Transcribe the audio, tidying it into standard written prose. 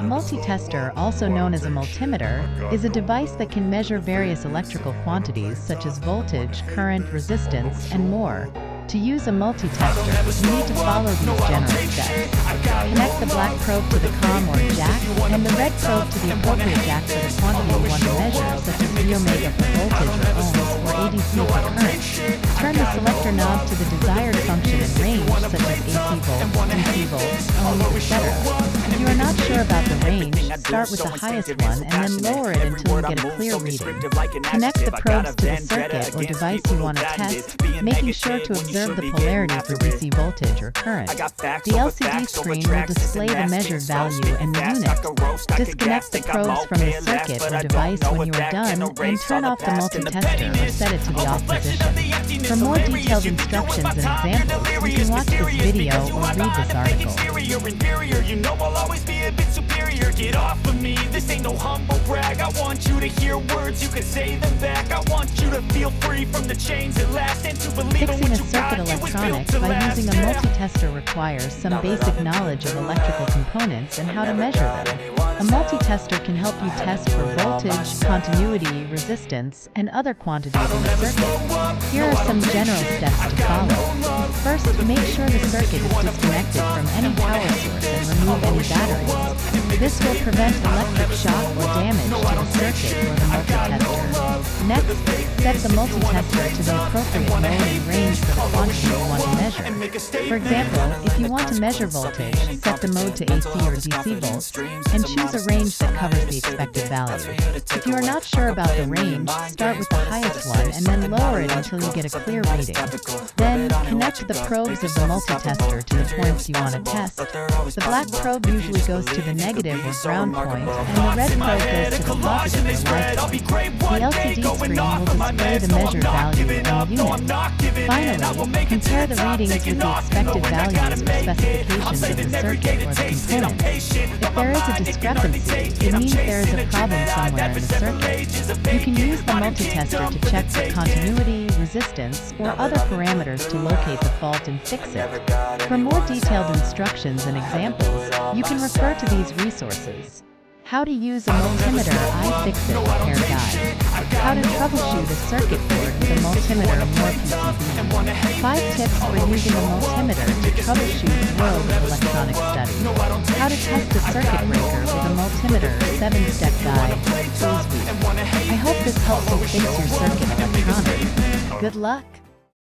A multitester, also known as a multimeter, is a device that can measure various electrical quantities such as voltage, current, resistance, and more. To use a multitester, you need to follow these general steps. Connect the black probe to the COM or jack, and the red probe to the appropriate jack for the quantity you want to measure, such as V omega for voltage or ohms or ADC for current. Turn the selector knob to the desired function and range, such as AC volts, DC volts, ohms, etc. If you are not sure about the range, start with the highest one and then lower it until you get a clear reading. Connect the probes to the circuit or device you want to test, making sure to observe the polarity for DC voltage or current. The LCD screen will display the measured value and the unit. Disconnect the probes from the circuit or device when you are done, and turn off the multitester or set it to the off position. For more detailed instructions and examples, you can watch this video or read this article. You know I'll always be a bit superior. Get off of me, this ain't no humble brag. I want you to hear words, you can say them back. I want you to feel free from the chains that last, and to believe in what you got. Fixing a circuit electronics by using a multitester requires some basic knowledge of electrical components and how to measure them. A multitester can help you test for voltage, continuity, resistance, and other quantities in the circuit. Here are some general steps to follow. First, make sure the circuit is disconnected from any power source and remove any batteries. This will prevent electric shock or damage to the circuit or the multitester. Next, set the multitester to the appropriate mode and range for the quantity you want to measure. For example, if you want to measure voltage, set the mode to AC or DC volts, and choose a range that covers the expected value. If you are not sure about the range, start with the highest one and then lower it until you get a clear reading. Then, connect the probes of the multitester to the points you want to test. The black probe usually goes to the negative or ground point, and the red probe goes to the positive or live point. The LCD screen will display the measured value and the unit. Finally, compare the readings with the expected values or specifications of the circuit or the component. If there is a discrepancy, it means there is a problem somewhere in the circuit. You can use the multitester to check for continuity, resistance, or other parameters to locate the fault and fix it. For more detailed instructions and examples, you can refer to these resources. How to use a multimeter iFixit repair guide. How to troubleshoot a circuit board with a multimeter more PCB. 5 tips for using a multimeter to troubleshoot World of Electronics Study. How to test a circuit breaker with a multimeter 7-step guide. Close week. I hope this helps you fix your circuit electronics. Good luck!